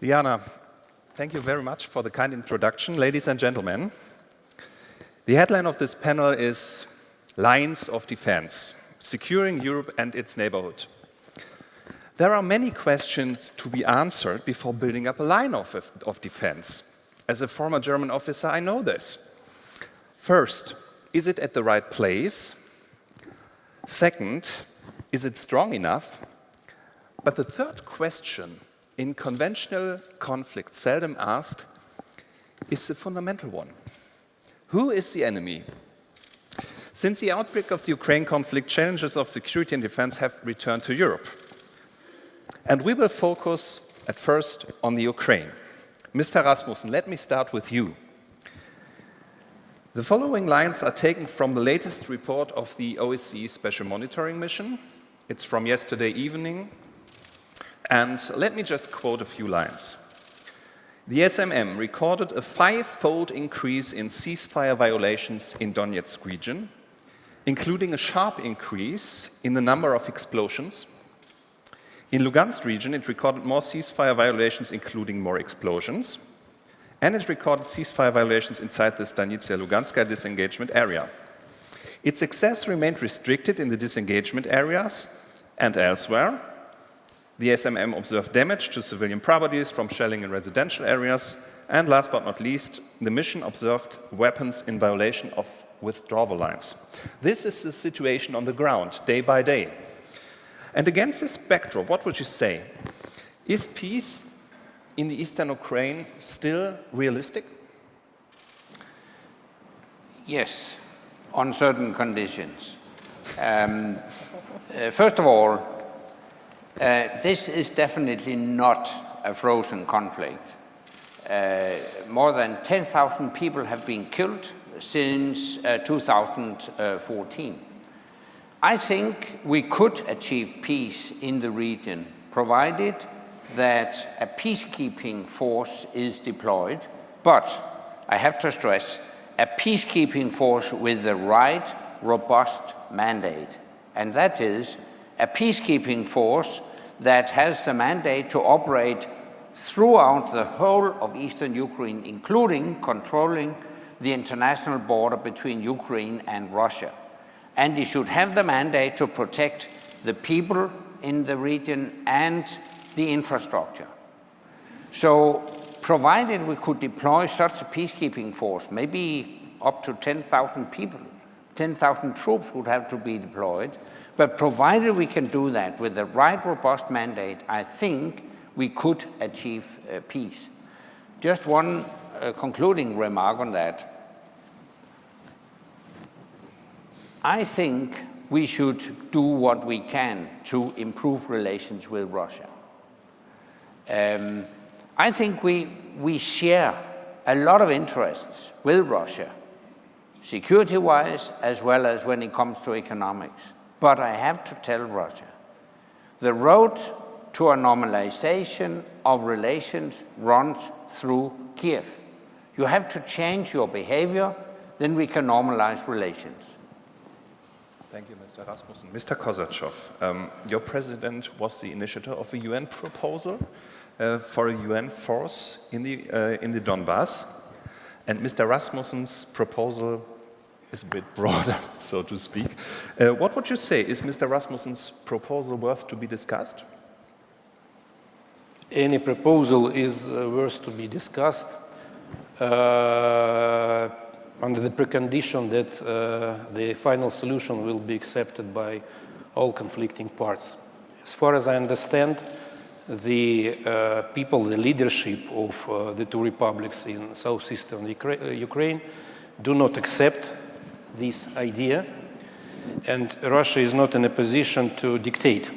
Liana, thank you very much for the kind introduction. Ladies and gentlemen, the headline of this panel is Lines of Defense, Securing Europe and its Neighborhood. There are many questions to be answered before building up a line of defense. As a former German officer, I know this. First, is it at the right place? Second, is it strong enough? But the third question, in conventional conflict seldom asked, is the fundamental one. Who is the enemy? Since the outbreak of the Ukraine conflict, challenges of security and defense have returned to Europe. And we will focus at first on the Ukraine. Mr. Rasmussen, let me start with you. The following lines are taken from the latest report of the OSCE Special Monitoring Mission. It's from yesterday evening. And let me just quote a few lines. The SMM recorded a 5-fold increase in ceasefire violations in Donetsk region, including a sharp increase in the number of explosions. In Lugansk region, it recorded more ceasefire violations, including more explosions. And it recorded ceasefire violations inside the Stanitsa-Luganska disengagement area. Its access remained restricted in the disengagement areas and elsewhere. The SMM observed damage to civilian properties from shelling in residential areas. And last but not least, the mission observed weapons in violation of withdrawal lines. This is the situation on the ground, day by day. And against this backdrop, what would you say? Is peace in the eastern Ukraine still realistic? Yes, on certain conditions. First of all, this is definitely not a frozen conflict. More than 10,000 people have been killed since 2014. I think we could achieve peace in the region, provided that a peacekeeping force is deployed, but I have to stress, a peacekeeping force with the right, robust mandate. And that is a peacekeeping force that has the mandate to operate throughout the whole of eastern Ukraine, including controlling the international border between Ukraine and Russia. And it should have the mandate to protect the people in the region and the infrastructure. So, provided we could deploy such a peacekeeping force, maybe up to 10,000 people, 10,000 troops would have to be deployed, but provided we can do that with the right robust mandate, I think we could achieve peace. Just one concluding remark on that. I think we should do what we can to improve relations with Russia. I think we share a lot of interests with Russia, security-wise as well as when it comes to economics. But I have to tell Russia, the road to a normalization of relations runs through Kiev. You have to change your behavior, then we can normalize relations. Thank you, Mr. Rasmussen. Mr. Kosachev, your president was the initiator of a UN proposal for a UN force in the Donbass, and Mr. Rasmussen's proposal is a bit broader, so to speak. What would you say? Is Mr. Rasmussen's proposal worth to be discussed? Any proposal is worth to be discussed under the precondition that the final solution will be accepted by all conflicting parts. As far as I understand, the people, the leadership of the two republics in southeastern Ukraine do not accept this idea, and Russia is not in a position to dictate.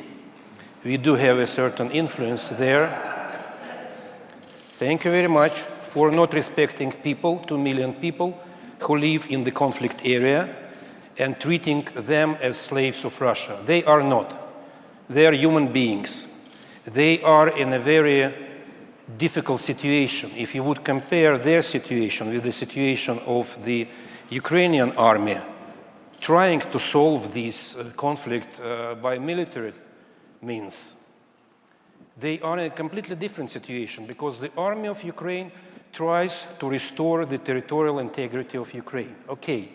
We do have a certain influence there. Thank you very much for not respecting people, 2 million people, who live in the conflict area and treating them as slaves of Russia. They are not. They are human beings. They are in a very difficult situation. If you would compare their situation with the situation of the Ukrainian army, trying to solve this conflict by military means, they are in a completely different situation because the army of Ukraine tries to restore the territorial integrity of Ukraine. Okay,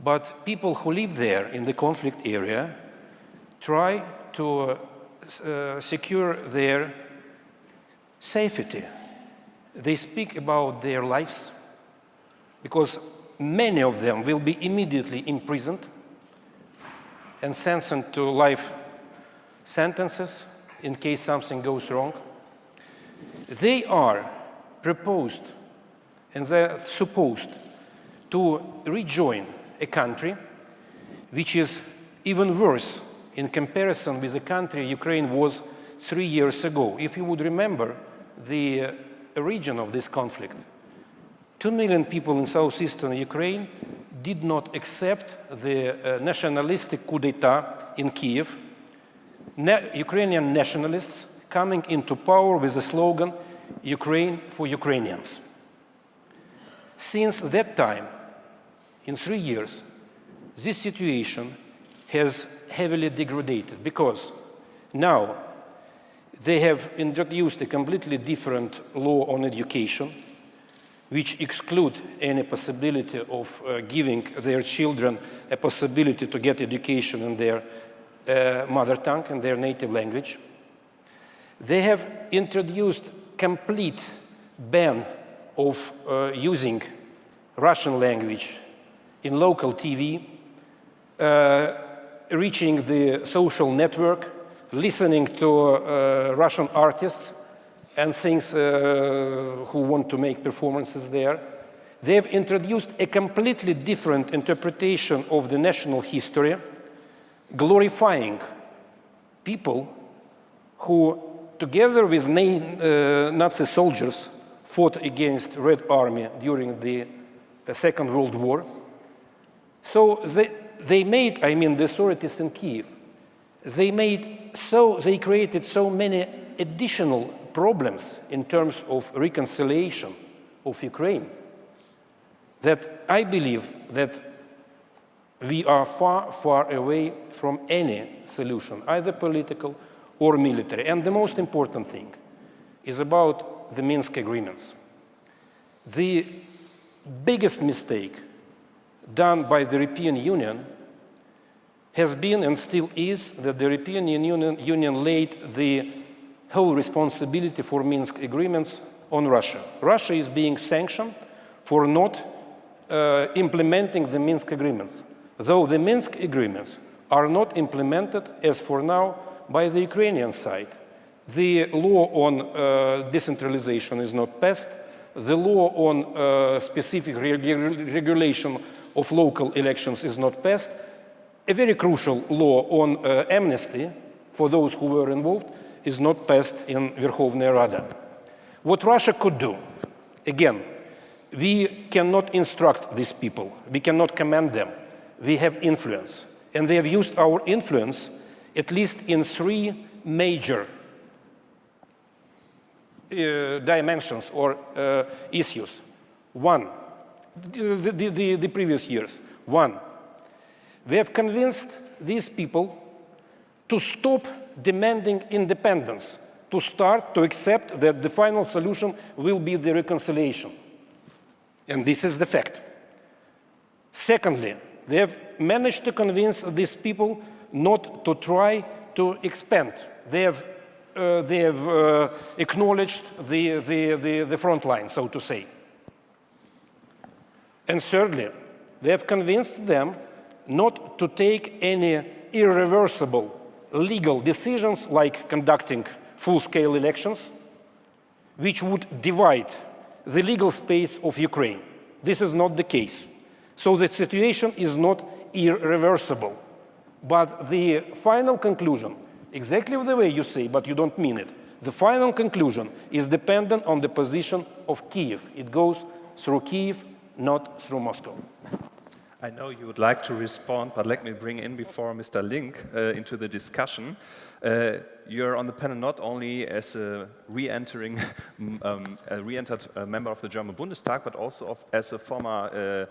but people who live there in the conflict area try to secure their safety. They speak about their lives because many of them will be immediately imprisoned and sentenced to life sentences in case something goes wrong. They are proposed and they are supposed to rejoin a country which is even worse in comparison with the country Ukraine was 3 years ago. If you would remember the origin of this conflict, 2 million people in southeastern Ukraine did not accept the nationalistic coup d'etat in Kiev. Ukrainian nationalists coming into power with the slogan, Ukraine for Ukrainians. Since that time, in 3 years, this situation has heavily degraded because now they have introduced a completely different law on education, which exclude any possibility of giving their children a possibility to get education in their mother tongue and their native language. They have introduced complete ban of using Russian language in local TV, reaching the social network, listening to Russian artists and things who want to make performances there. They have introduced a completely different interpretation of the national history, glorifying people who, together with Nazi soldiers, fought against Red Army during the Second World War. So they made, I mean the authorities in Kiev, they created so many additional problems in terms of reconciliation of Ukraine that I believe that we are far, far away from any solution, either political or military. And the most important thing is about the Minsk agreements. The biggest mistake done by the European Union has been and still is that the European Union laid the whole responsibility for Minsk agreements on Russia. Russia is being sanctioned for not implementing the Minsk agreements, though the Minsk agreements are not implemented as for now by the Ukrainian side. The law on decentralization is not passed. The law on specific regulation of local elections is not passed. A very crucial law on amnesty for those who were involved is not passed in Verkhovная Rada. What Russia could do, again, we cannot instruct these people. We cannot command them. We have influence. And they have used our influence at least in 3 major dimensions or issues. One, the previous years. One, we have convinced these people to stop demanding independence, to start to accept that the final solution will be the reconciliation. And this is the fact. Secondly, we have managed to convince these people not to try to expand. They have acknowledged the front line, so to say. And thirdly, we have convinced them not to take any irreversible legal decisions like conducting full-scale elections, which would divide the legal space of Ukraine. This is not the case. So the situation is not irreversible. But the final conclusion, exactly the way you say, but you don't mean it, the final conclusion is dependent on the position of Kiev. It goes through Kiev, not through Moscow. I know you would like to respond, but let me bring in before Mr. Link into the discussion. You're on the panel not only as a re-entered member of the German Bundestag, but also as a former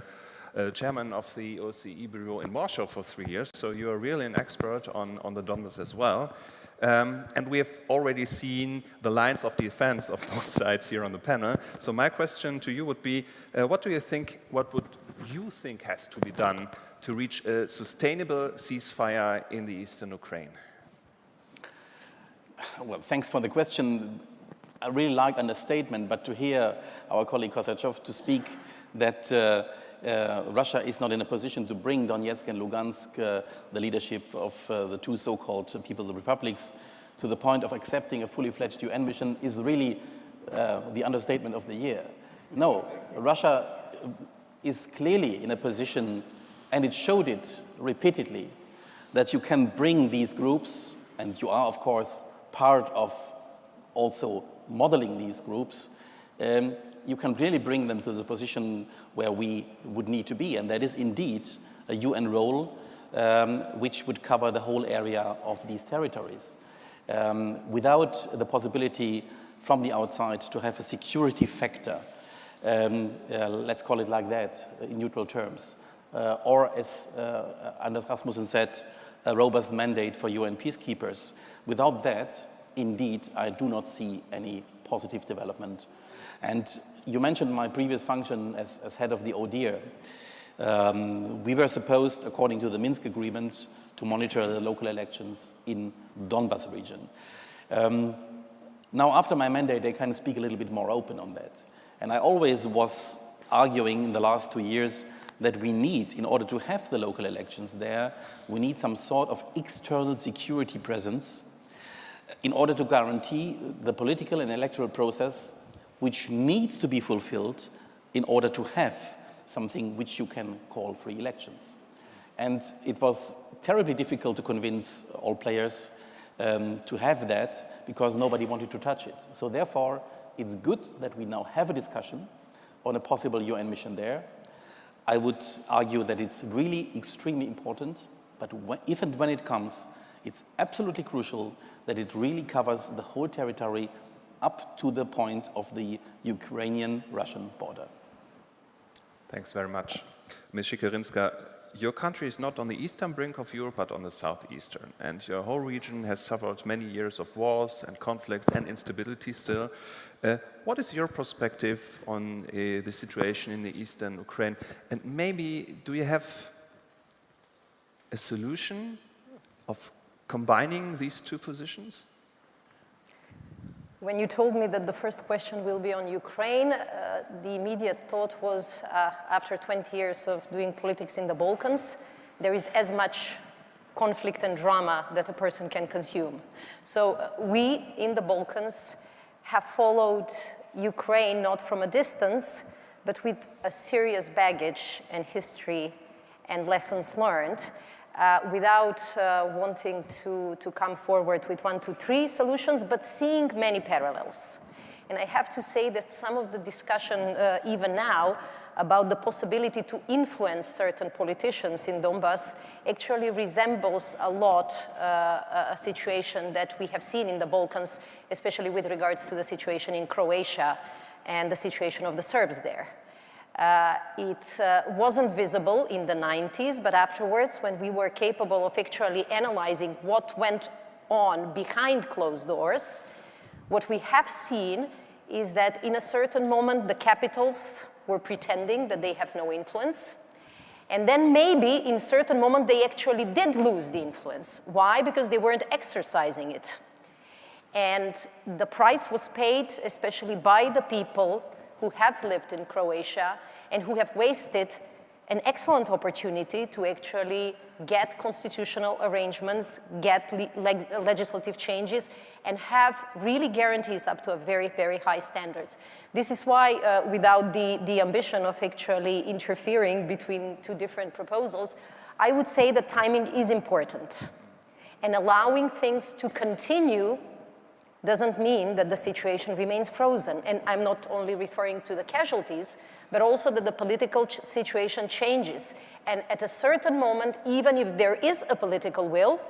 chairman of the OSCE Bureau in Warsaw for 3 years. So you are really an expert on the Donbass as well. And we have already seen the lines of defense of both sides here on the panel. So my question to you would be, what would you think has to be done to reach a sustainable ceasefire in the eastern Ukraine? Well, thanks for the question. I really like understatement, but to hear our colleague Kosachev to speak that Russia is not in a position to bring Donetsk and Lugansk, the leadership of the two so-called People's Republics, to the point of accepting a fully fledged UN mission is really the understatement of the year. No, Russia is clearly in a position, and it showed it repeatedly, that you can bring these groups, and you are, of course, part of also modeling these groups, you can really bring them to the position where we would need to be, and that is indeed a UN role which would cover the whole area of these territories. Without the possibility from the outside to have a security factor, let's call it like that, in neutral terms, or as Anders Rasmussen said, a robust mandate for UN peacekeepers. Without that, indeed, I do not see any positive development. And you mentioned my previous function as head of the ODIHR. We were supposed, according to the Minsk agreement, to monitor the local elections in Donbas region. Now, after my mandate, I can speak a little bit more open on that. And I always was arguing in the last 2 years that we need, in order to have the local elections there, we need some sort of external security presence in order to guarantee the political and electoral process which needs to be fulfilled in order to have something which you can call free elections. And it was terribly difficult to convince all players to have that because nobody wanted to touch it. So therefore, it's good that we now have a discussion on a possible UN mission there. I would argue that it's really extremely important, but if and when it comes, it's absolutely crucial that it really covers the whole territory up to the point of the Ukrainian-Russian border. Thanks very much. Ms. Šekerinska, your country is not on the eastern brink of Europe, but on the southeastern, and your whole region has suffered many years of wars and conflicts and instability still. What is your perspective on the situation in the eastern Ukraine? And maybe, do you have a solution of combining these two positions? When you told me that the first question will be on Ukraine, the immediate thought was, after 20 years of doing politics in the Balkans, there is as much conflict and drama that a person can consume. So we in the Balkans have followed Ukraine not from a distance, but with a serious baggage and history and lessons learned, without wanting to come forward with 1, 2, 3 solutions, but seeing many parallels. And I have to say that some of the discussion, even now, about the possibility to influence certain politicians in Donbas actually resembles a lot a situation that we have seen in the Balkans, especially with regards to the situation in Croatia and the situation of the Serbs there. It wasn't visible in the 90s, but afterwards, when we were capable of actually analyzing what went on behind closed doors, what we have seen is that in a certain moment, the capitals were pretending that they have no influence. And then maybe in a certain moment, they actually did lose the influence. Why? Because they weren't exercising it. And the price was paid, especially by the people who have lived in Croatia and who have wasted an excellent opportunity to actually get constitutional arrangements, get legislative changes, and have really guarantees up to a very, very high standards. This is why, without the ambition of actually interfering between two different proposals, I would say that timing is important. And allowing things to continue doesn't mean that the situation remains frozen. And I'm not only referring to the casualties, but also that the political situation changes. And at a certain moment, even if there is a political will,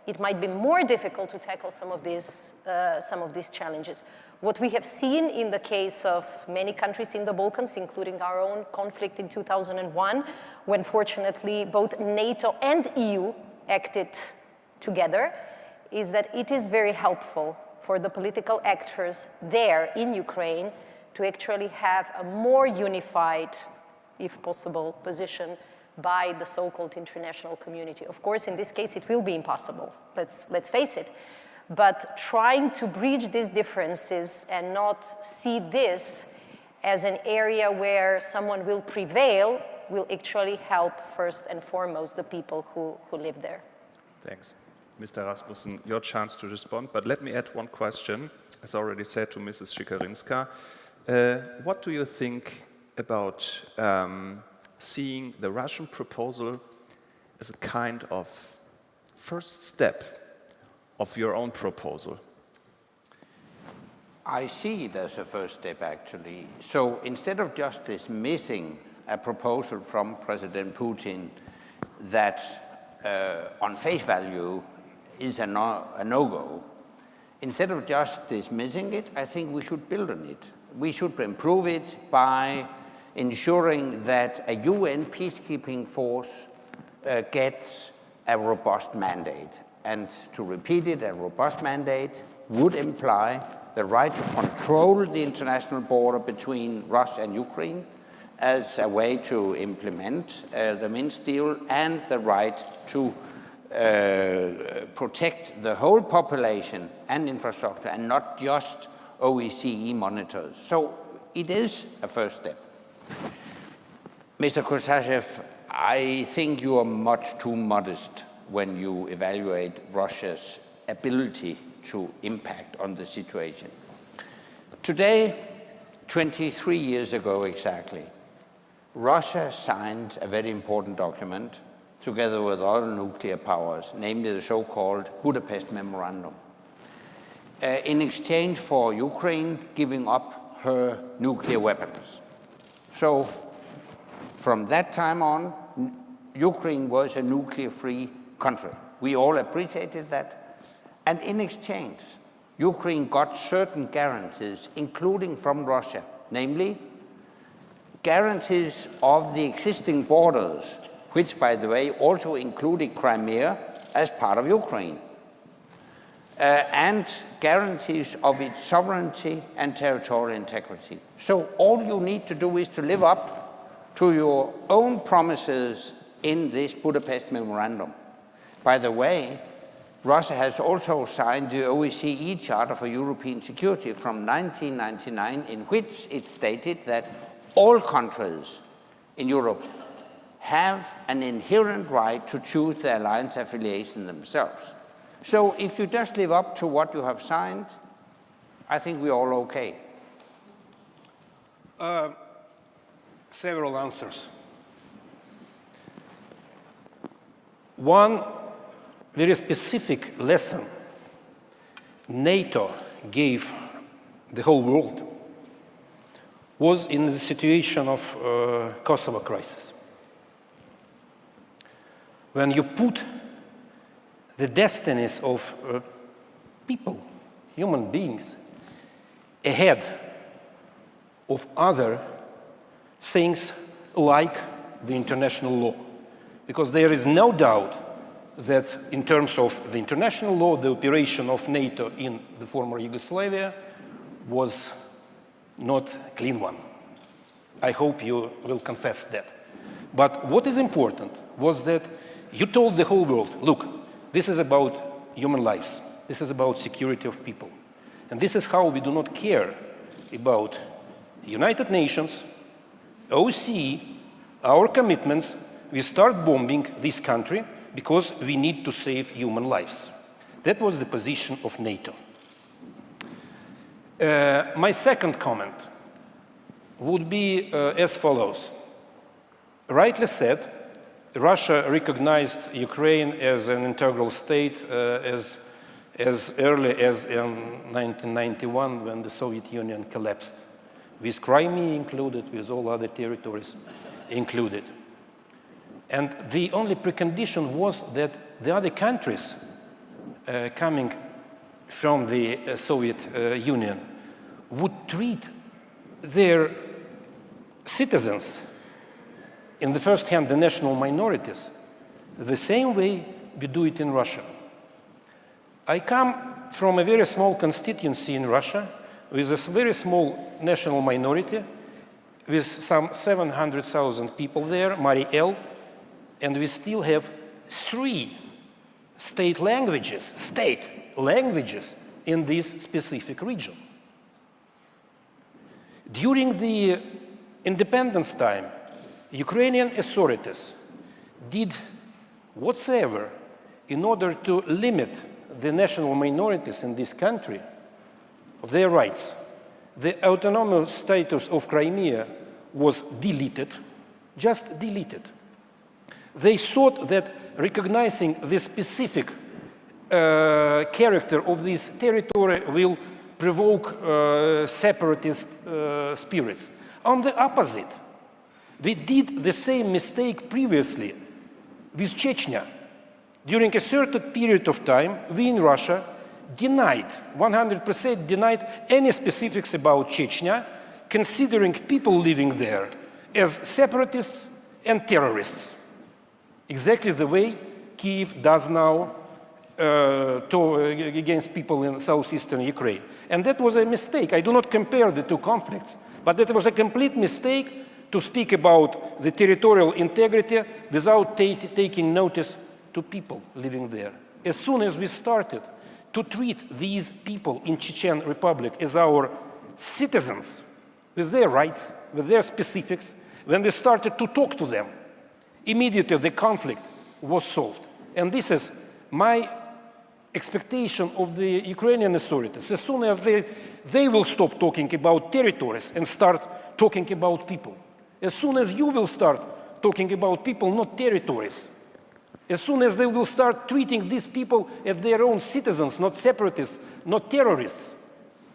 it might be more difficult to tackle some of these challenges. What we have seen in the case of many countries in the Balkans, including our own conflict in 2001, when fortunately both NATO and EU acted together, is that it is very helpful for the political actors there in Ukraine to actually have a more unified, if possible, position by the so-called international community. Of course, in this case, it will be impossible, let's face it. But trying to bridge these differences and not see this as an area where someone will prevail will actually help first and foremost the people who live there. Thanks. Mr. Rasmussen, your chance to respond, but let me add one question, as already said to Mrs. Šekerinska. What do you think about seeing the Russian proposal as a kind of first step of your own proposal? I see it as a first step, actually. So instead of just dismissing a proposal from President Putin that on face value is a no-go, instead of just dismissing it, I think we should build on it. We should improve it by ensuring that a UN peacekeeping force gets a robust mandate. And to repeat it, a robust mandate would imply the right to control the international border between Russia and Ukraine as a way to implement the Minsk deal, and the right to protect the whole population and infrastructure and not just OSCE monitors. So it is a first step. Mr. Kosachev, I think you are much too modest when you evaluate Russia's ability to impact on the situation. Today, 23 years ago exactly, Russia signed a very important document together with other nuclear powers, namely the so-called Budapest Memorandum, in exchange for Ukraine giving up her nuclear weapons. So from that time on, Ukraine was a nuclear-free country. We all appreciated that. And in exchange, Ukraine got certain guarantees, including from Russia, namely guarantees of the existing borders, which, by the way, also included Crimea as part of Ukraine, and guarantees of its sovereignty and territorial integrity. So all you need to do is to live up to your own promises in this Budapest Memorandum. By the way, Russia has also signed the OSCE Charter for European Security from 1999, in which it stated that all countries in Europe have an inherent right to choose their alliance affiliation themselves. So if you just live up to what you have signed, I think we're all okay. Several answers. One very specific lesson NATO gave the whole world was in the situation of Kosovo crisis. When you put the destinies of people, human beings, ahead of other things like the international law. Because there is no doubt that in terms of the international law, the operation of NATO in the former Yugoslavia was not a clean one. I hope you will confess that. But what is important was that you told the whole world, look, this is about human lives. This is about security of people. And this is how we do not care about the United Nations, OSCE, our commitments. We start bombing this country because we need to save human lives. That was the position of NATO. My second comment would be as follows. Rightly said, Russia recognized Ukraine as an integral state as early as in 1991 when the Soviet Union collapsed, with Crimea included, with all other territories included. And the only precondition was that the other countries coming from the Soviet Union would treat their citizens, in the first hand the national minorities, the same way we do it in Russia. I come from a very small constituency in Russia with a very small national minority, with some 700,000 people there, Mariel, and we still have 3 state languages in this specific region. During the independence time, Ukrainian authorities did whatsoever in order to limit the national minorities in this country of their rights. The autonomous status of Crimea was deleted, just deleted. They thought that recognizing the specific character of this territory will provoke separatist spirits. On the opposite, we did the same mistake previously with Chechnya. During a certain period of time, we in Russia denied, 100% denied any specifics about Chechnya, considering people living there as separatists and terrorists. Exactly the way Kyiv does now against people in southeastern Ukraine. And that was a mistake. I do not compare the two conflicts, but that was a complete mistake to speak about the territorial integrity without taking notice to people living there. As soon as we started to treat these people in Chechen Republic as our citizens, with their rights, with their specifics, when we started to talk to them, immediately the conflict was solved. And this is my expectation of the Ukrainian authorities. As soon as they will stop talking about territories and start talking about people. As soon as you will start talking about people, not territories. As soon as they will start treating these people as their own citizens, not separatists, not terrorists,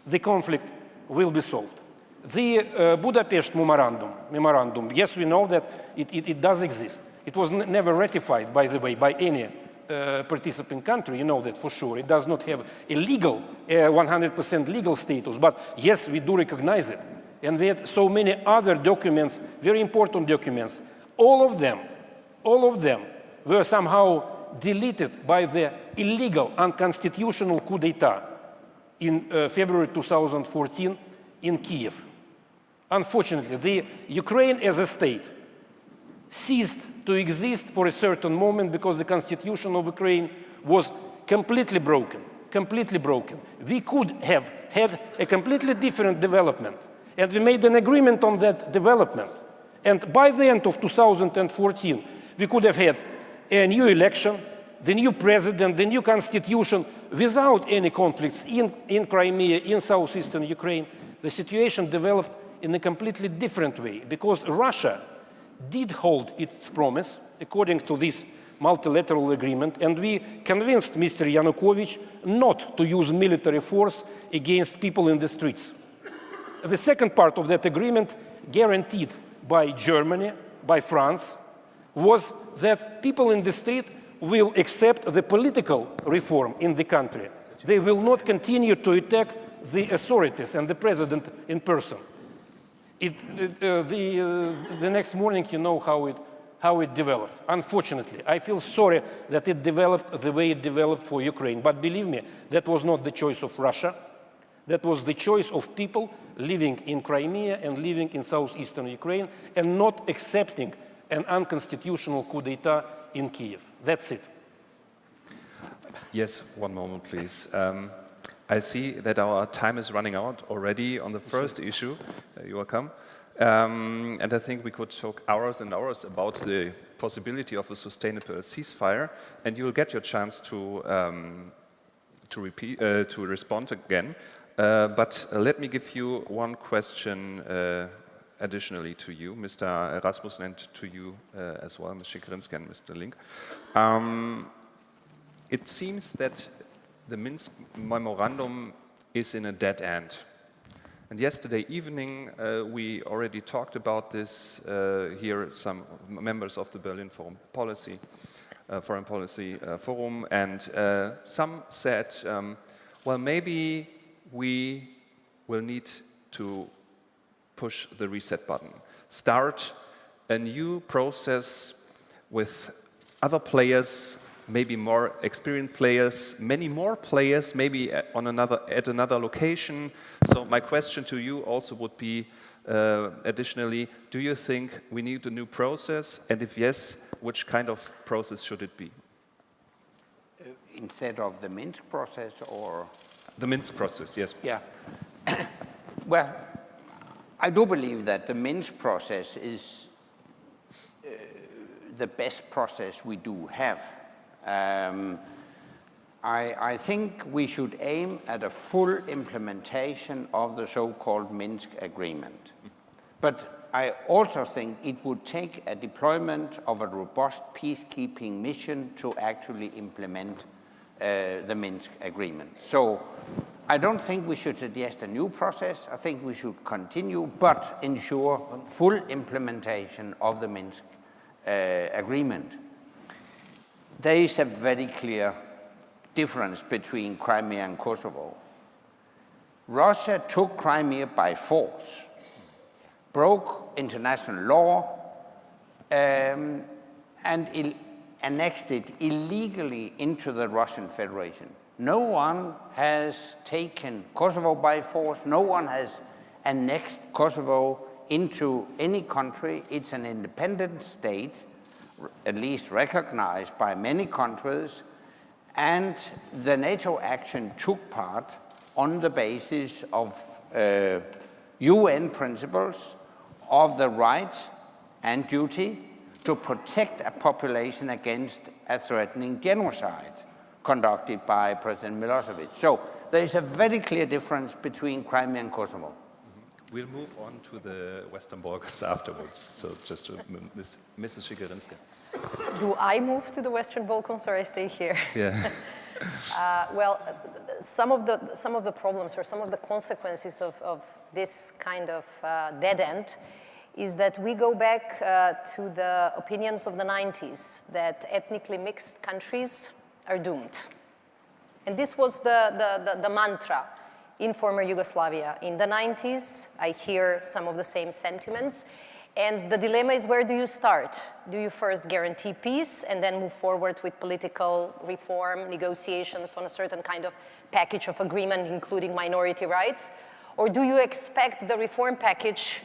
the conflict will be solved. The Budapest memorandum, yes, we know that it does exist. It was never ratified, by the way, by any participant country. You know that for sure. It does not have a legal, 100% legal status, but yes, we do recognize it. And we had so many other documents, very important documents. All of them were somehow deleted by the illegal, unconstitutional coup d'etat in February 2014 in Kyiv. Unfortunately, the Ukraine as a state ceased to exist for a certain moment because the constitution of Ukraine was completely broken, completely broken. We could have had a completely different development, and we made an agreement on that development. And by the end of 2014, we could have had a new election, the new president, the new constitution, without any conflicts in Crimea, in southeastern Ukraine. The situation developed in a completely different way because Russia did hold its promise according to this multilateral agreement, and we convinced Mr. Yanukovych not to use military force against people in the streets. The second part of that agreement, guaranteed by Germany, by France, was that people in the street will accept the political reform in the country. They will not continue to attack the authorities and the president in person. The next morning, you know how it developed. Unfortunately, I feel sorry that it developed the way it developed for Ukraine. But believe me, that was not the choice of Russia. That was the choice of people living in Crimea and living in southeastern Ukraine and not accepting an unconstitutional coup d'etat in Kyiv. That's it. Yes, one moment, please. I see that our time is running out already on the first issue. You're welcome. And I think we could talk hours and hours about the possibility of a sustainable ceasefire, and you'll get your chance to respond again. But let me give you one question additionally to you, Mr. Rasmussen, and to you as well, Ms. Šekerinska and Mr. Link. It seems that the Minsk memorandum is in a dead end. And yesterday evening, we already talked about this here, some members of the Berlin Foreign Policy Forum, and some said, well, maybe we will need to push the reset button, start a new process with other players maybe more experienced players, many more players, maybe at another location. So my question to you also would be, additionally, do you think we need a new process? And if yes, which kind of process should it be? Instead of the Minsk process, or? The Minsk process, yes. Yeah. Well, I do believe that the Minsk process is the best process we do have. I think we should aim at a full implementation of the so-called Minsk agreement. But I also think it would take a deployment of a robust peacekeeping mission to actually implement the Minsk agreement. So I don't think we should suggest a new process. I think we should continue, but ensure full implementation of the Minsk agreement. There is a very clear difference between Crimea and Kosovo. Russia took Crimea by force, broke international law, and annexed it illegally into the Russian Federation. No one has taken Kosovo by force. No one has annexed Kosovo into any country. It's an independent state, at least recognized by many countries, and the NATO action took part on the basis of UN principles of the right and duty to protect a population against a threatening genocide conducted by President Milosevic. So there is a very clear difference between Crimea and Kosovo. We'll move on to the Western Balkans afterwards. So just Mrs. Šekerinska. Do I move to the Western Balkans or I stay here? Yeah. Well, some of the problems or some of the consequences of this kind of dead end is that we go back to the opinions of the 90s that ethnically mixed countries are doomed. And this was the mantra in former Yugoslavia. In the 90s, I hear some of the same sentiments. And the dilemma is, where do you start? Do you first guarantee peace and then move forward with political reform, negotiations on a certain kind of package of agreement, including minority rights? Or do you expect the reform package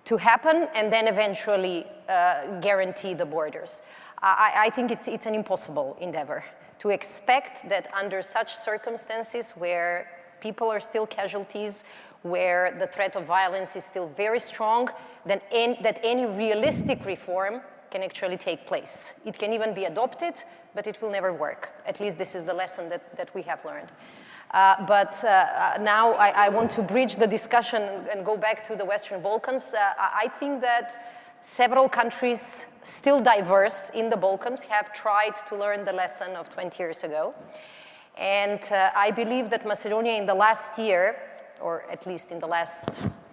to happen and then eventually guarantee the borders? I think it's an impossible endeavor to expect that under such circumstances where people are still casualties, where the threat of violence is still very strong, that any realistic reform can actually take place. It can even be adopted, but it will never work. At least this is the lesson that we have learned. Now I want to bridge the discussion and go back to the Western Balkans. I think that several countries still diverse in the Balkans have tried to learn the lesson of 20 years ago. And I believe that Macedonia in the last year, or at least in the last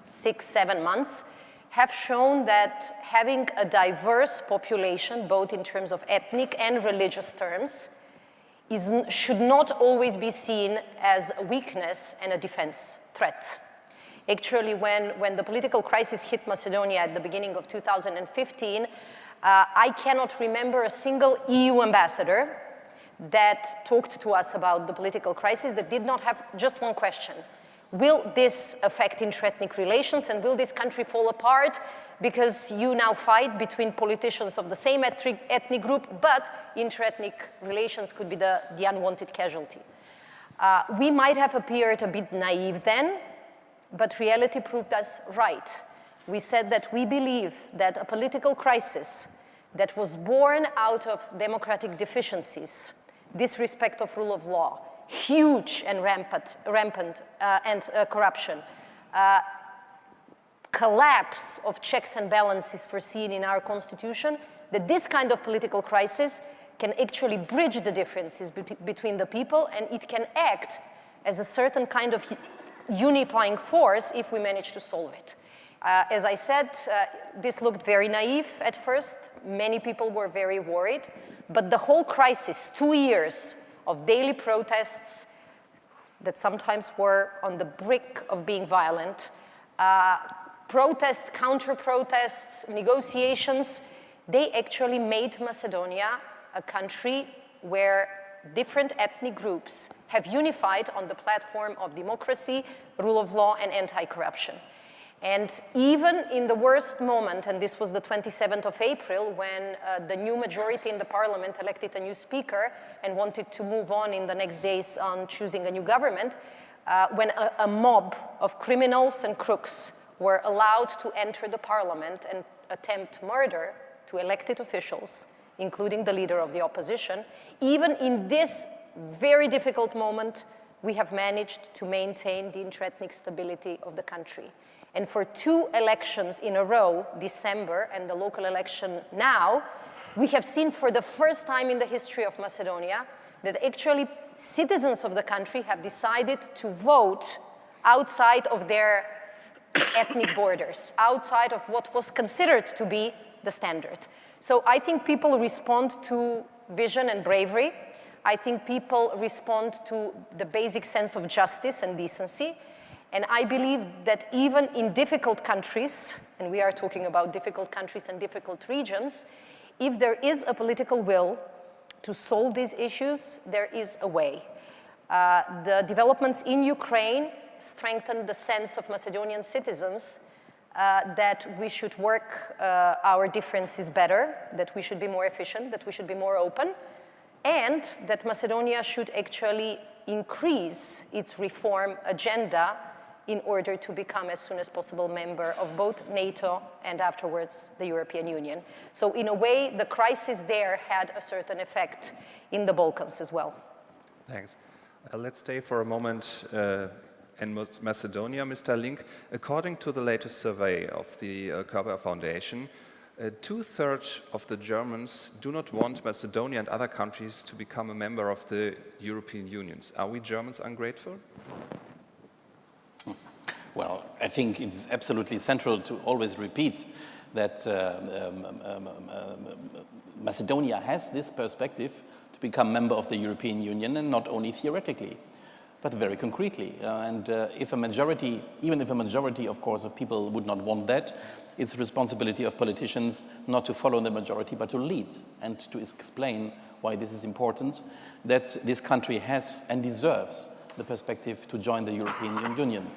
6-7 months, have shown that having a diverse population, both in terms of ethnic and religious terms, should not always be seen as a weakness and a defense threat. Actually, when the political crisis hit Macedonia at the beginning of 2015, I cannot remember a single EU ambassador that talked to us about the political crisis that did not have just one question. Will this affect inter-ethnic relations, and will this country fall apart because you now fight between politicians of the same ethnic group, but inter-ethnic relations could be the unwanted casualty? We might have appeared a bit naive then, but reality proved us right. We said that we believe that a political crisis that was born out of democratic deficiencies, disrespect of rule of law, huge and rampant corruption, collapse of checks and balances foreseen in our constitution, that this kind of political crisis can actually bridge the differences between the people, and it can act as a certain kind of unifying force if we manage to solve it. As I said, this looked very naive at first. Many people were very worried, but the whole crisis, 2 years of daily protests that sometimes were on the brink of being violent, protests, counter-protests, negotiations, they actually made Macedonia a country where different ethnic groups have unified on the platform of democracy, rule of law, and anti-corruption. And even in the worst moment, and this was the 27th of April, when the new majority in the parliament elected a new speaker and wanted to move on in the next days on choosing a new government, when a mob of criminals and crooks were allowed to enter the parliament and attempt murder to elected officials, including the leader of the opposition, even in this very difficult moment, we have managed to maintain the inter-ethnic stability of the country. And for 2 elections in a row, December and the local election now, we have seen for the first time in the history of Macedonia that actually citizens of the country have decided to vote outside of their ethnic borders, outside of what was considered to be the standard. So I think people respond to vision and bravery. I think people respond to the basic sense of justice and decency. And I believe that even in difficult countries, and we are talking about difficult countries and difficult regions, if there is a political will to solve these issues, there is a way. The developments in Ukraine strengthen the sense of Macedonian citizens that we should work our differences better, that we should be more efficient, that we should be more open, and that Macedonia should actually increase its reform agenda in order to become as soon as possible member of both NATO and afterwards the European Union. So in a way, the crisis there had a certain effect in the Balkans as well. Thanks. Let's stay for a moment in Macedonia, Mr. Link. According to the latest survey of the Körber Foundation, 2/3 of the Germans do not want Macedonia and other countries to become a member of the European Union. Are we Germans ungrateful? Well, I think it's absolutely central to always repeat that Macedonia has this perspective to become member of the European Union, and not only theoretically, but very concretely. If a majority, even if a majority, of course, of people would not want that, it's the responsibility of politicians not to follow the majority, but to lead and to explain why this is important, that this country has and deserves the perspective to join the European Union.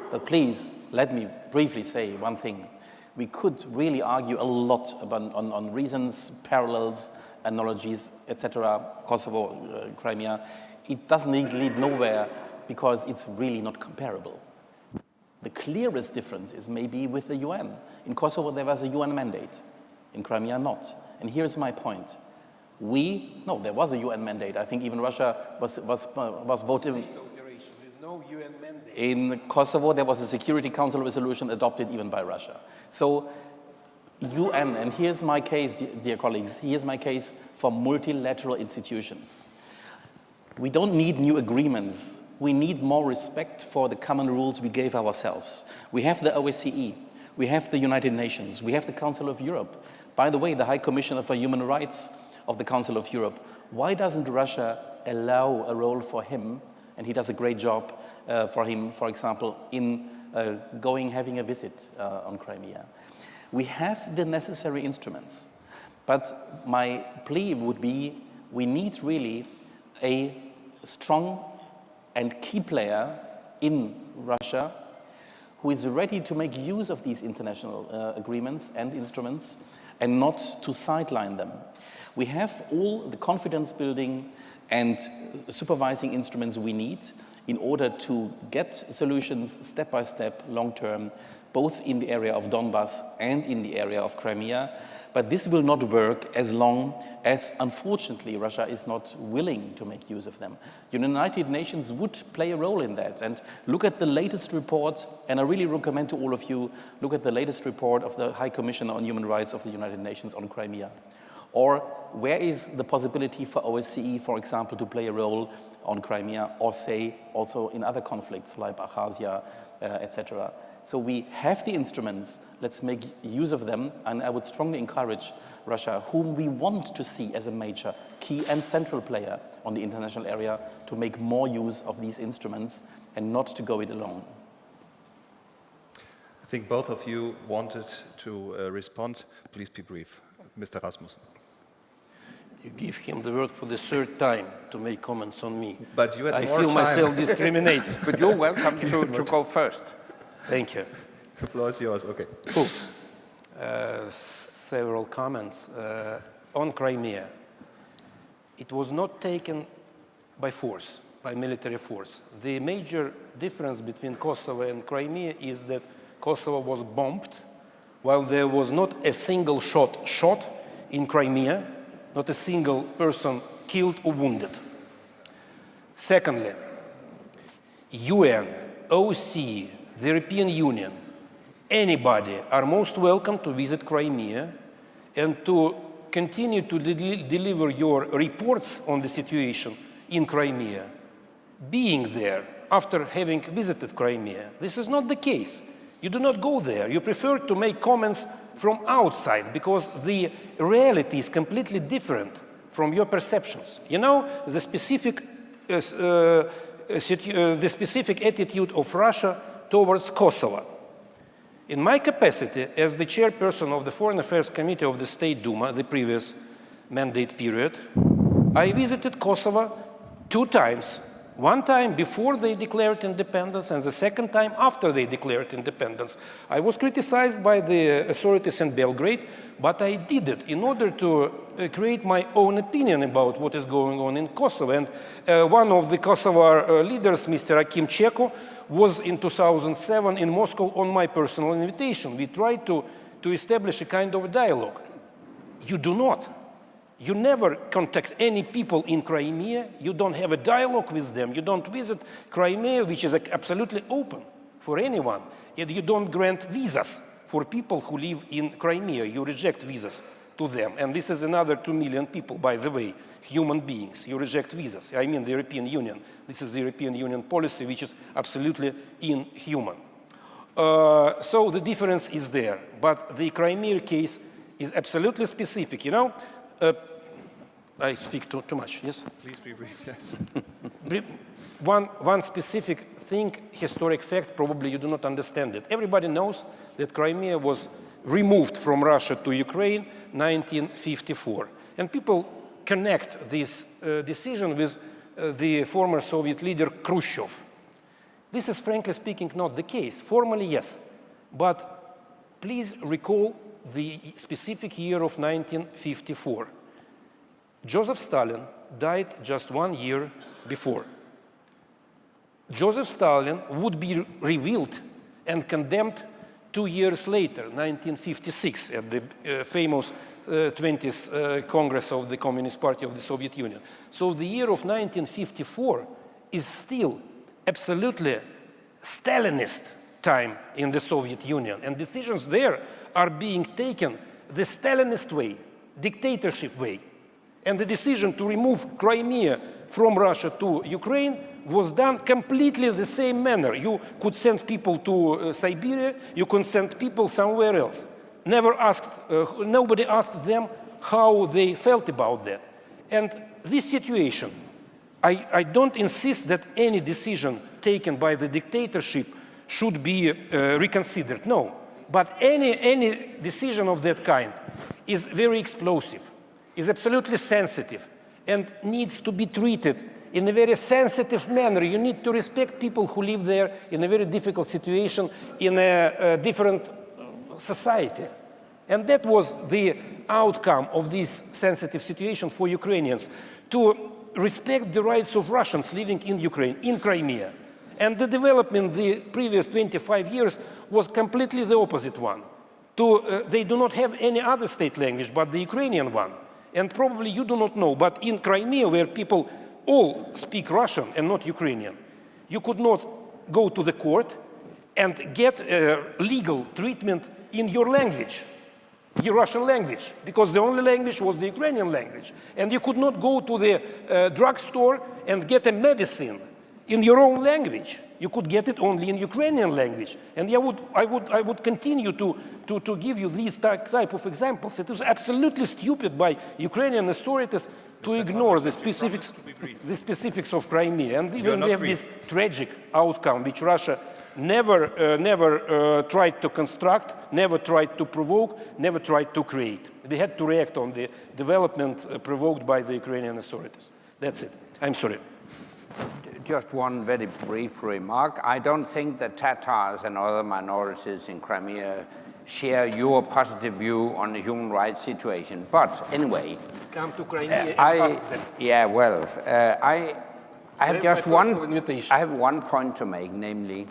But please, let me briefly say one thing. We could really argue a lot about, on reasons, parallels, analogies, etc., Kosovo, Crimea. It doesn't lead nowhere because it's really not comparable. The clearest difference is maybe with the UN. In Kosovo, there was a UN mandate. In Crimea, not. And here's my point. No, there was a UN mandate. I think even Russia was voting. No UN mandate. In Kosovo, there was a Security Council resolution adopted even by Russia. So, UN, and here's my case, dear colleagues, here's my case for multilateral institutions. We don't need new agreements. We need more respect for the common rules we gave ourselves. We have the OSCE, we have the United Nations, we have the Council of Europe. By the way, the High Commissioner for Human Rights of the Council of Europe. Why doesn't Russia allow a role for him? And he does a great job for him, for example, in having a visit on Crimea. We have the necessary instruments, but my plea would be we need really a strong and key player in Russia who is ready to make use of these international agreements and instruments and not to sideline them. We have all the confidence building and supervising instruments we need in order to get solutions step by step, long term, both in the area of Donbass and in the area of Crimea. But this will not work as long as, unfortunately, Russia is not willing to make use of them. The United Nations would play a role in that. And look at the latest report, and I really recommend to all of you, look at the latest report of the High Commissioner on Human Rights of the United Nations on Crimea. Or where is the possibility for OSCE, for example, to play a role on Crimea, or say also in other conflicts like Abkhazia, etc. So we have the instruments, let's make use of them, and I would strongly encourage Russia, whom we want to see as a major, key and central player on the international area, to make more use of these instruments and not to go it alone. I think both of you wanted to respond. Please be brief. Mr. Rasmussen. You give him the word for the third time to make comments on me. But you had I more feel time. myself discriminated. But you're welcome to go first. Thank you. The floor is yours, okay. Cool. Several comments on Crimea. It was not taken by force, by military force. The major difference between Kosovo and Crimea is that Kosovo was bombed, while there was not a single shot in Crimea, not a single person killed or wounded. Secondly, UN, OSCE, the European Union, anybody are most welcome to visit Crimea and to continue to deliver your reports on the situation in Crimea, being there after having visited Crimea. This is not the case. You do not go there. You prefer to make comments from outside because the reality is completely different from your perceptions. You know, the specific attitude of Russia towards Kosovo. In my capacity as the chairperson of the Foreign Affairs Committee of the State Duma, the previous mandate period, I visited Kosovo 2 times. One time before they declared independence and the second time after they declared independence. I was criticized by the authorities in Belgrade, but I did it in order to create my own opinion about what is going on in Kosovo. And one of the Kosovo leaders, Mr. Akim Cheko, was in 2007 in Moscow on my personal invitation. We tried to establish a kind of dialogue. You do not. You never contact any people in Crimea. You don't have a dialogue with them. You don't visit Crimea, which is absolutely open for anyone. And you don't grant visas for people who live in Crimea. You reject visas to them. And this is another 2 million people, by the way, human beings. You reject visas. I mean the European Union. This is the European Union policy, which is absolutely inhuman. So the difference is there. But the Crimea case is absolutely specific. You know, I speak too much, yes? Please be brief, yes. One specific thing, historic fact, probably you do not understand it. Everybody knows that Crimea was removed from Russia to Ukraine 1954. And people connect this decision with the former Soviet leader Khrushchev. This is, frankly speaking, not the case. Formally, yes. But please recall the specific year of 1954. Joseph Stalin died just 1 year before. Joseph Stalin would be revealed and condemned 2 years later, 1956, at the famous 20th Congress of the Communist Party of the Soviet Union. So the year of 1954 is still absolutely Stalinist time in the Soviet Union. And decisions there are being taken the Stalinist way, dictatorship way. And the decision to remove Crimea from Russia to Ukraine was done completely the same manner. You could send people to Siberia, you could send people somewhere else. Nobody asked them how they felt about that. And this situation, I don't insist that any decision taken by the dictatorship should be reconsidered, no. But any decision of that kind is very explosive, is absolutely sensitive, and needs to be treated in a very sensitive manner. You need to respect people who live there in a very difficult situation in a different society. And that was the outcome of this sensitive situation for Ukrainians, to respect the rights of Russians living in Ukraine, in Crimea. And the development the previous 25 years was completely the opposite one. They do not have any other state language but the Ukrainian one. And probably you do not know, but in Crimea, where people all speak Russian and not Ukrainian, you could not go to the court and get legal treatment in your language, your Russian language, because the only language was the Ukrainian language. And you could not go to the drugstore and get a medicine in your own language. You could get it only in Ukrainian language. And I would continue to give you these type of examples. It is absolutely stupid by Ukrainian authorities to ignore the specifics of Crimea. And even we have this tragic outcome, which Russia never tried to construct, never tried to provoke, never tried to create. We had to react on the development provoked by the Ukrainian authorities. That's it. I'm sorry. Just one very brief remark. I don't think that Tatars and other minorities in Crimea share your positive view on the human rights situation. But anyway, Come to Crimea I have just I have one point to make, namely,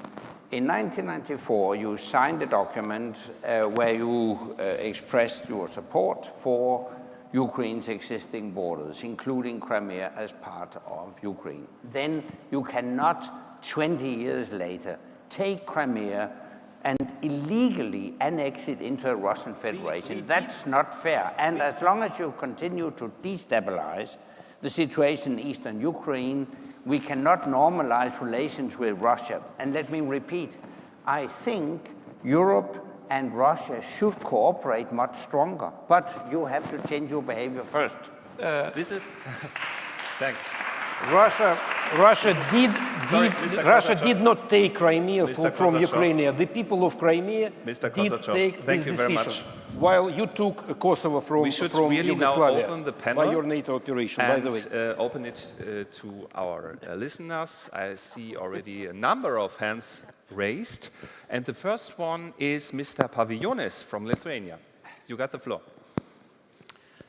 in 1994 you signed a document where you expressed your support for Ukraine's existing borders, including Crimea as part of Ukraine. Then you cannot, 20 years later, take Crimea and illegally annex it into the Russian Federation. That's not fair. And as long as you continue to destabilize the situation in eastern Ukraine, we cannot normalize relations with Russia. And let me repeat, I think Europe and Russia should cooperate much stronger, but you have to change your behavior first. Thanks. Russia did not take Crimea Mr. from Kosachev. Ukraine. The people of Crimea Mr. did Kosachev, take thank this you very decision. much. While you took Kosovo from We should really now Yugoslavia open the panel by your NATO operation, by the way. and open it to our listeners. I see already a number of hands raised. And the first one is Mr. Paviljonis from Lithuania. You got the floor.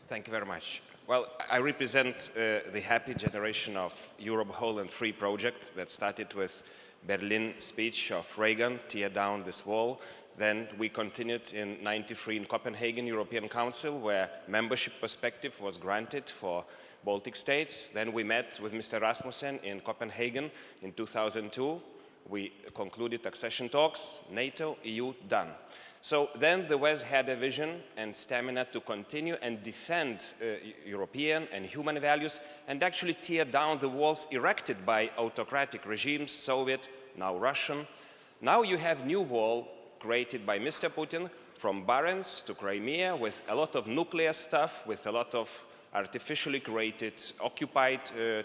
Thank you very much. Well, I represent the happy generation of Europe Whole and Free project that started with Berlin speech of Reagan, tear down this wall. Then we continued in '93 in Copenhagen European Council, where membership perspective was granted for Baltic states. Then we met with Mr. Rasmussen in Copenhagen in 2002. We concluded accession talks, NATO, EU, done. So then the West had a vision and stamina to continue and defend European and human values and actually tear down the walls erected by autocratic regimes, Soviet, now Russian. Now you have new wall created by Mr. Putin from Barents to Crimea with a lot of nuclear stuff, with a lot of artificially created occupied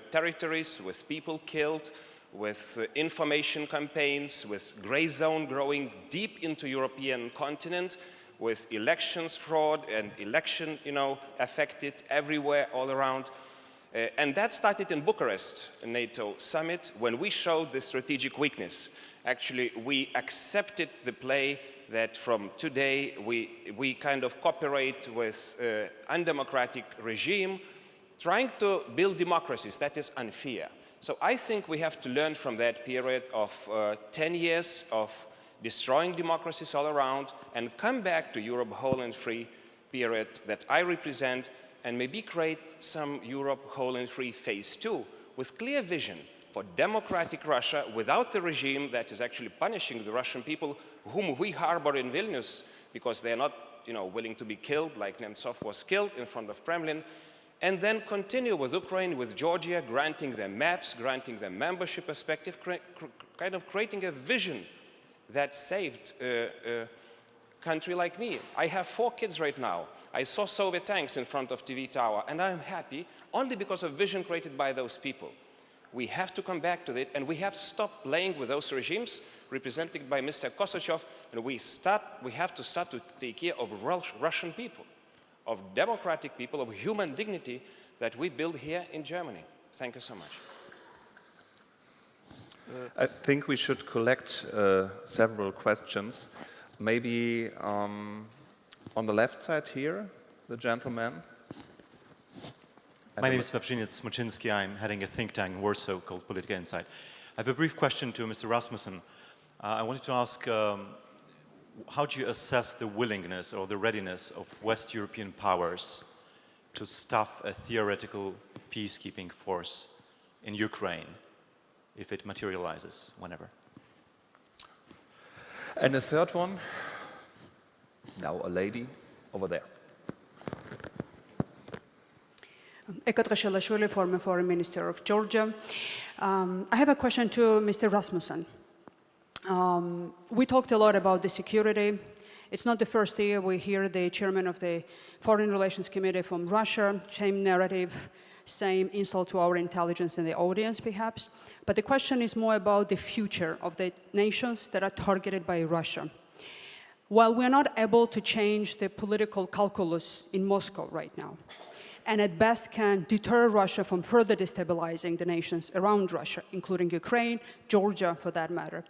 territories, with people killed, with information campaigns, with gray zone growing deep into European continent, with elections fraud and election, affected everywhere, all around. And that started in Bucharest, a NATO summit, when we showed the strategic weakness. Actually, we accepted the play that from today we kind of cooperate with undemocratic regime, trying to build democracies. That is unfair. So I think we have to learn from that period of 10 years of destroying democracies all around and come back to Europe Whole and Free period that I represent and maybe create some Europe Whole and Free phase 2 with clear vision for democratic Russia without the regime that is actually punishing the Russian people whom we harbor in Vilnius because they are not willing to be killed like Nemtsov was killed in front of Kremlin. And then continue with Ukraine, with Georgia, granting them maps, granting them membership perspective, kind of creating a vision that saved a country like me. I have 4 kids right now. I saw Soviet tanks in front of TV tower, and I'm happy only because of vision created by those people. We have to come back to it, and we have stopped playing with those regimes represented by Mr. Kosachev, and we have to start to take care of Russian people, of democratic people, of human dignity that we build here in Germany. Thank you so much. I think we should collect several questions. Maybe on the left side here, the gentleman. My name is Wawrzyniec Smoczynski. I'm heading a think tank in Warsaw called Politica Insight. I have a brief question to Mr. Rasmussen. I wanted to ask, how do you assess the willingness or the readiness of West European powers to staff a theoretical peacekeeping force in Ukraine, if it materializes whenever? And the third one, now a lady over there. Ekatra Shelashvili, former Foreign Minister of Georgia. I have a question to Mr. Rasmussen. We talked a lot about the security. It's not the first year we hear the chairman of the Foreign Relations Committee from Russia, same narrative. same insult to our intelligence in the audience, perhaps. But the question is more about the future of the nations that are targeted by Russia. While we're not able to change the political calculus in Moscow right now, and at best can deter Russia from further destabilizing the nations around Russia, including Ukraine, Georgia for that matter,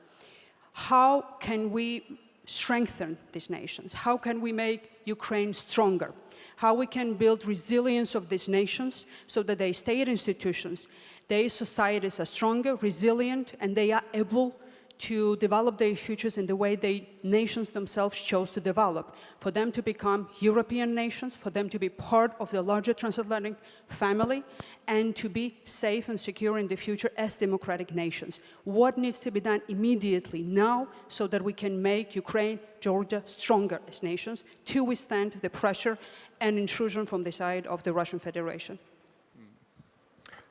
how can we strengthen these nations? How can we make Ukraine stronger? How we can build resilience of these nations so that their state institutions, their societies are stronger, resilient, and they are able to develop their futures in the way the nations themselves chose to develop, for them to become European nations, for them to be part of the larger transatlantic family, and to be safe and secure in the future as democratic nations. What needs to be done immediately now so that we can make Ukraine, Georgia stronger as nations to withstand the pressure and intrusion from the side of the Russian Federation?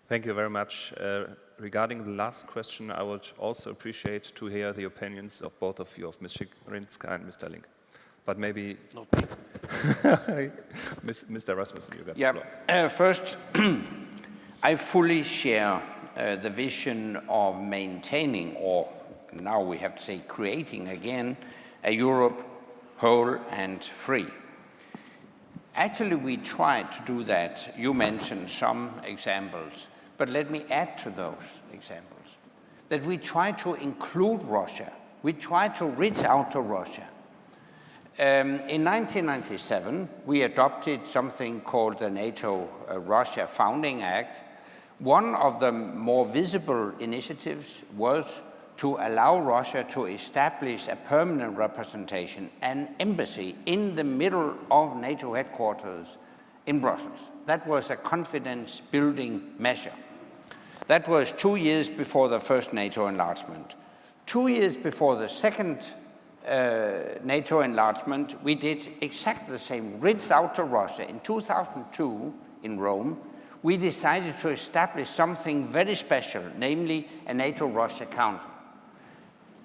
Thank you very much. Regarding the last question, I would also appreciate to hear the opinions of both of you, of Ms. Šekerinska and Mr. Link. But maybe... Not me. Mr. Rasmussen, you got the floor. First, I fully share the vision of maintaining, or now we have to say creating again, a Europe whole and free. Actually, we tried to do that. You mentioned some examples. But let me add to those examples, that we try to include Russia. We try to reach out to Russia. In 1997, we adopted something called the NATO-Russia Founding Act. One of the more visible initiatives was to allow Russia to establish a permanent representation, an embassy in the middle of NATO headquarters in Brussels. That was a confidence-building measure. That was 2 years before the first NATO enlargement. 2 years before the second NATO enlargement, we did exactly the same, reached out to Russia. In 2002, in Rome, we decided to establish something very special, namely a NATO-Russia Council.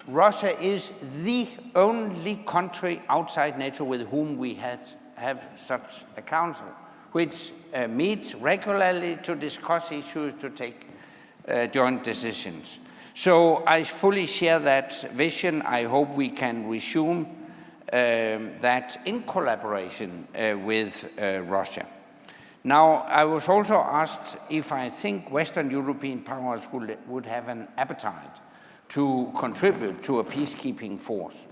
Russia is the only country outside NATO with whom we have such a council, which meets regularly to discuss issues, to take joint decisions. So I fully share that vision. I hope we can resume that in collaboration with Russia. Now, I was also asked if I think Western European powers would have an appetite to contribute to a peacekeeping force.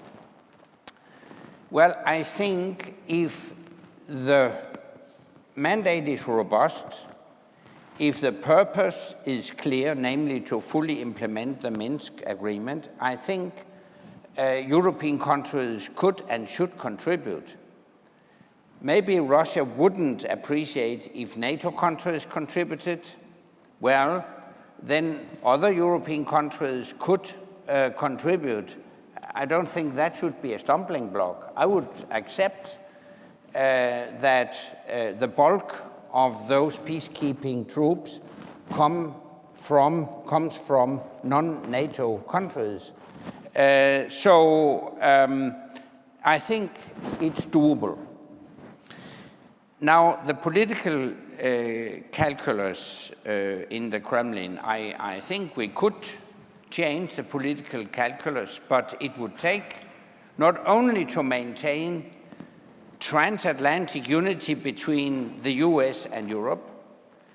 Well, I think if the mandate is robust, if the purpose is clear, namely to fully implement the Minsk agreement, I think European countries could and should contribute. Maybe Russia wouldn't appreciate if NATO countries contributed. Well, then other European countries could contribute. I don't think that should be a stumbling block. I would accept that the bulk of those peacekeeping troops comes from non-NATO countries. So I think it's doable. Now, the political calculus in the Kremlin, I think we could change the political calculus, but it would take not only to maintain transatlantic unity between the US and Europe,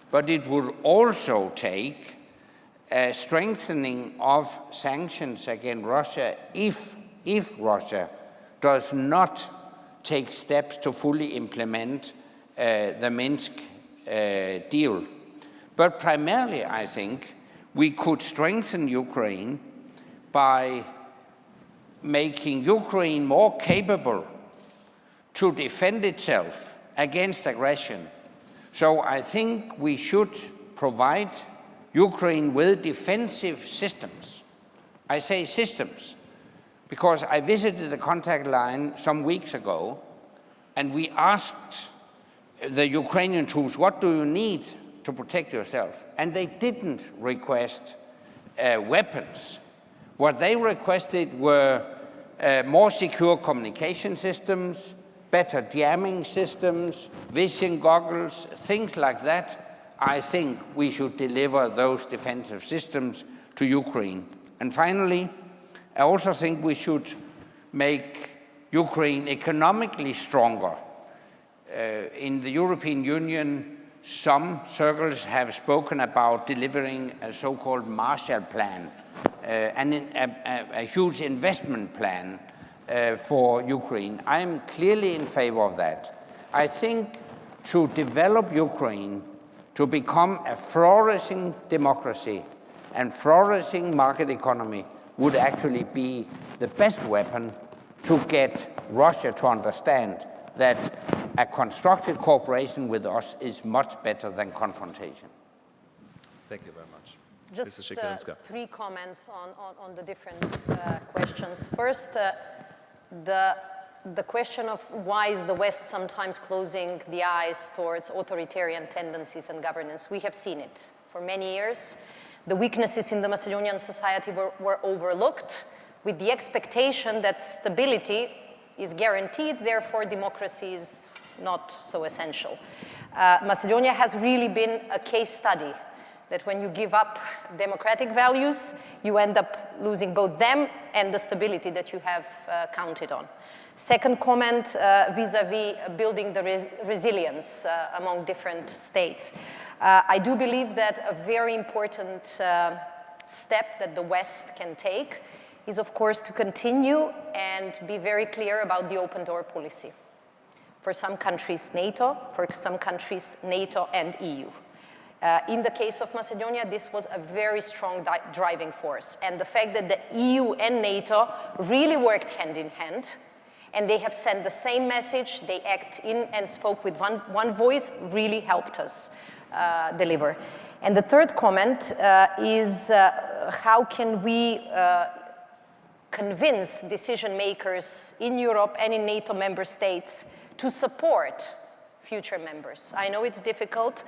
but it would also take a strengthening of sanctions against Russia if Russia does not take steps to fully implement the Minsk deal. But primarily, I think, we could strengthen Ukraine by making Ukraine more capable to defend itself against aggression. So I think we should provide Ukraine with defensive systems. I say systems because I visited the contact line some weeks ago and we asked the Ukrainian troops, what do you need to protect yourself? And they didn't request weapons. What they requested were more secure communication systems, better jamming systems, vision goggles, things like that. I think we should deliver those defensive systems to Ukraine. And finally, I also think we should make Ukraine economically stronger. In the European Union, some circles have spoken about delivering a so-called Marshall Plan, a huge investment plan for Ukraine. I am clearly in favor of that. I think to develop Ukraine to become a flourishing democracy and flourishing market economy would actually be the best weapon to get Russia to understand that a constructive cooperation with us is much better than confrontation. Thank you very much. Just Mrs. Šekerinska. 3 comments on the different questions. First, the question of why is the West sometimes closing the eyes towards authoritarian tendencies and governance. We have seen it for many years. The weaknesses in the Macedonian society were overlooked with the expectation that stability is guaranteed, therefore democracy is not so essential. Macedonia has really been a case study that when you give up democratic values, you end up losing both them and the stability that you have counted on. Second comment vis-a-vis building the resilience among different states. I do believe that a very important step that the West can take is, of course, to continue and be very clear about the open door policy. For some countries, NATO, for some countries, NATO and EU. In the case of Macedonia, this was a very strong driving force. And the fact that the EU and NATO really worked hand in hand, and they have sent the same message, they act in and spoke with one voice, really helped us deliver. And the third comment is how can we convince decision makers in Europe and in NATO member states to support future members. I know it's difficult.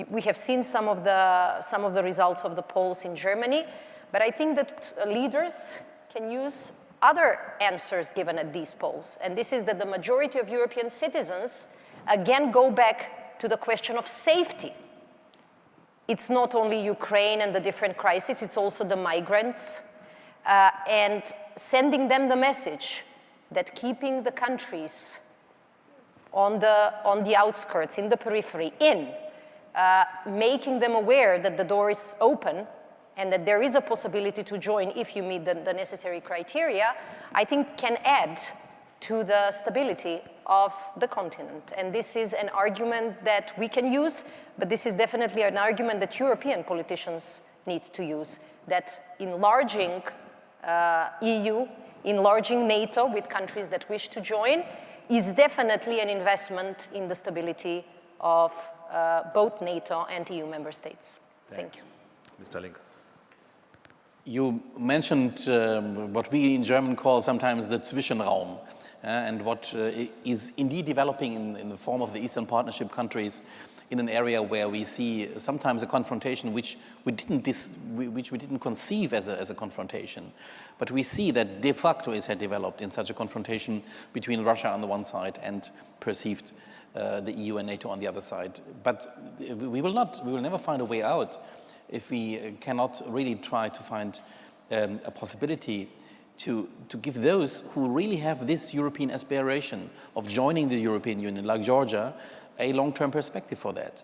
We have seen some of the results of the polls in Germany, but I think that leaders can use other answers given at these polls. And this is that the majority of European citizens again go back to the question of safety. It's not only Ukraine and the different crises, it's also the migrants, and sending them the message that keeping the countries on the outskirts, in the periphery, making them aware that the door is open and that there is a possibility to join if you meet the necessary criteria, I think can add to the stability of the continent. And this is an argument that we can use, but this is definitely an argument that European politicians need to use, that enlarging EU, enlarging NATO with countries that wish to join is definitely an investment in the stability of both NATO and EU member states. Thank you. Mr. Link. You mentioned what we in German call sometimes the Zwischenraum, and what is indeed developing in the form of the Eastern Partnership countries in an area where we see sometimes a confrontation which we didn't conceive as a confrontation. But we see that de facto it had developed in such a confrontation between Russia on the one side and perceived the EU and NATO on the other side. But we will never find a way out if we cannot really try to find a possibility to give those who really have this European aspiration of joining the European Union, like Georgia, a long-term perspective for that.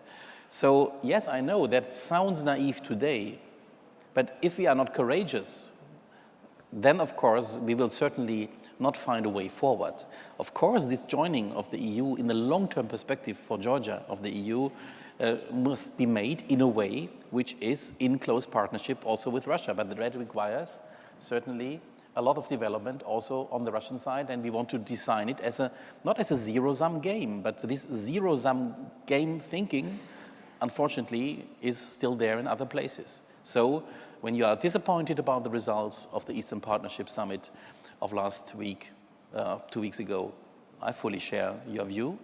So yes, I know that sounds naive today, but if we are not courageous, then of course we will certainly not find a way forward. Of course, this joining of the EU in the long-term perspective for Georgia of the EU must be made in a way which is in close partnership also with Russia, but that requires certainly a lot of development also on the Russian side, and we want to design it as not as a zero-sum game, but this zero-sum game thinking, unfortunately, is still there in other places. So when you are disappointed about the results of the Eastern Partnership Summit of last week, 2 weeks ago, I fully share your view,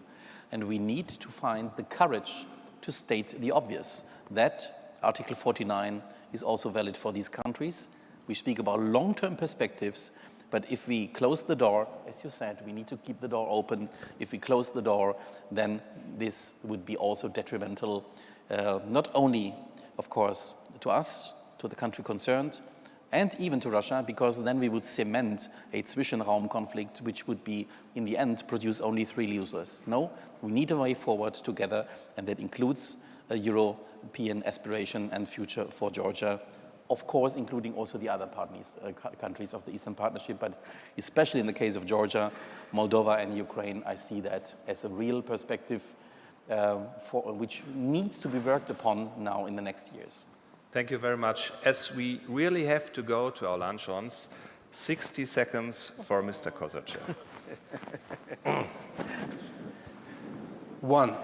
and we need to find the courage to state the obvious, that Article 49 is also valid for these countries. We speak about long-term perspectives, but if we close the door, as you said, we need to keep the door open. If we close the door, then this would be also detrimental not only, of course, to us, to the country concerned, and even to Russia, because then we would cement a Zwischenraum conflict, which would be, in the end, produce only 3 losers. No, we need a way forward together, and that includes a European aspiration and future for Georgia, of course, including also the other countries of the Eastern Partnership, but especially in the case of Georgia, Moldova, and Ukraine, I see that as a real perspective which needs to be worked upon now in the next years. Thank you very much. As we really have to go to our lunch-ons, 60 seconds for Mr. Kosachev. One,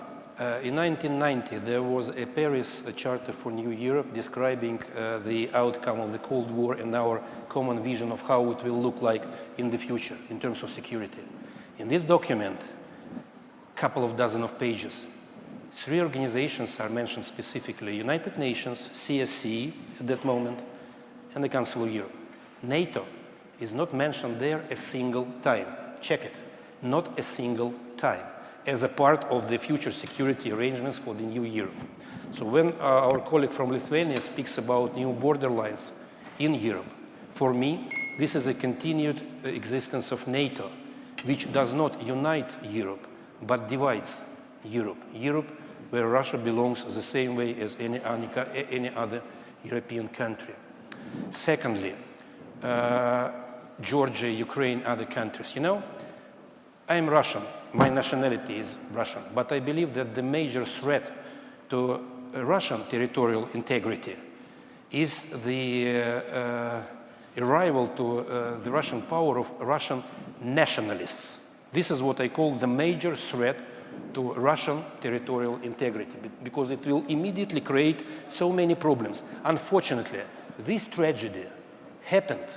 in 1990, there was a Paris Charter for New Europe describing the outcome of the Cold War and our common vision of how it will look like in the future in terms of security. In this document, a couple of dozen of pages, 3 organizations are mentioned specifically: United Nations, CSCE at that moment, and the Council of Europe. NATO is not mentioned there a single time. Check it. Not a single time as a part of the future security arrangements for the new Europe. So when our colleague from Lithuania speaks about new borderlines in Europe, for me, this is a continued existence of NATO, which does not unite Europe, but divides Europe. Europe where Russia belongs the same way as any other European country. Secondly, Georgia, Ukraine, other countries. You know, I am Russian. My nationality is Russian. But I believe that the major threat to Russian territorial integrity is the arrival to the Russian power of Russian nationalists. This is what I call the major threat to Russian territorial integrity, because it will immediately create so many problems. Unfortunately, this tragedy happened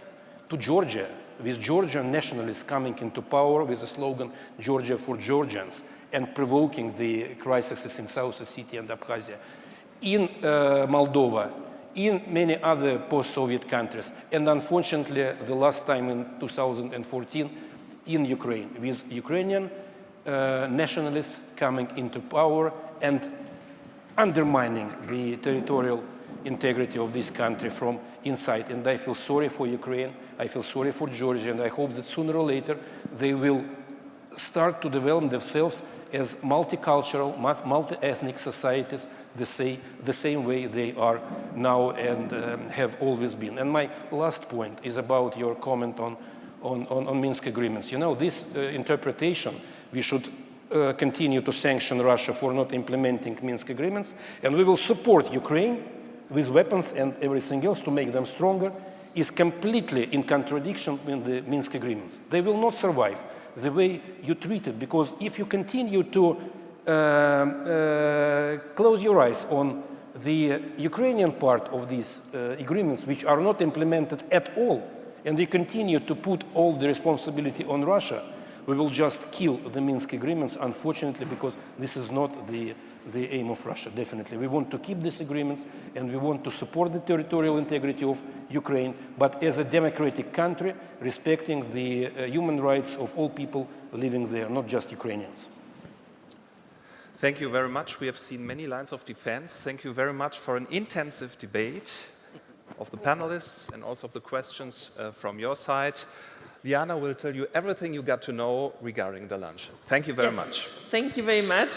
to Georgia, with Georgian nationalists coming into power with the slogan "Georgia for Georgians" and provoking the crises in South Ossetia and Abkhazia, in Moldova, in many other post-Soviet countries, and unfortunately, the last time in 2014, in Ukraine, with Ukrainian nationalists coming into power and undermining the territorial integrity of this country from inside. And I feel sorry for Ukraine, I feel sorry for Georgia, and I hope that sooner or later they will start to develop themselves as multicultural, multi-ethnic societies the same way they are now and have always been. And my last point is about your comment on Minsk agreements. You know, this interpretation, we should continue to sanction Russia for not implementing Minsk agreements, and we will support Ukraine with weapons and everything else to make them stronger, is completely in contradiction with the Minsk agreements. They will not survive the way you treat it, because if you continue to close your eyes on the Ukrainian part of these agreements, which are not implemented at all, and we continue to put all the responsibility on Russia, we will just kill the Minsk agreements, unfortunately, because this is not the aim of Russia, definitely. We want to keep these agreements, and we want to support the territorial integrity of Ukraine, but as a democratic country, respecting the human rights of all people living there, not just Ukrainians. Thank you very much. We have seen many lines of defense. Thank you very much for an intensive debate of the panelists and also of the questions from your side. Liana will tell you everything you got to know regarding the lunch. Thank you very much. Thank you very much.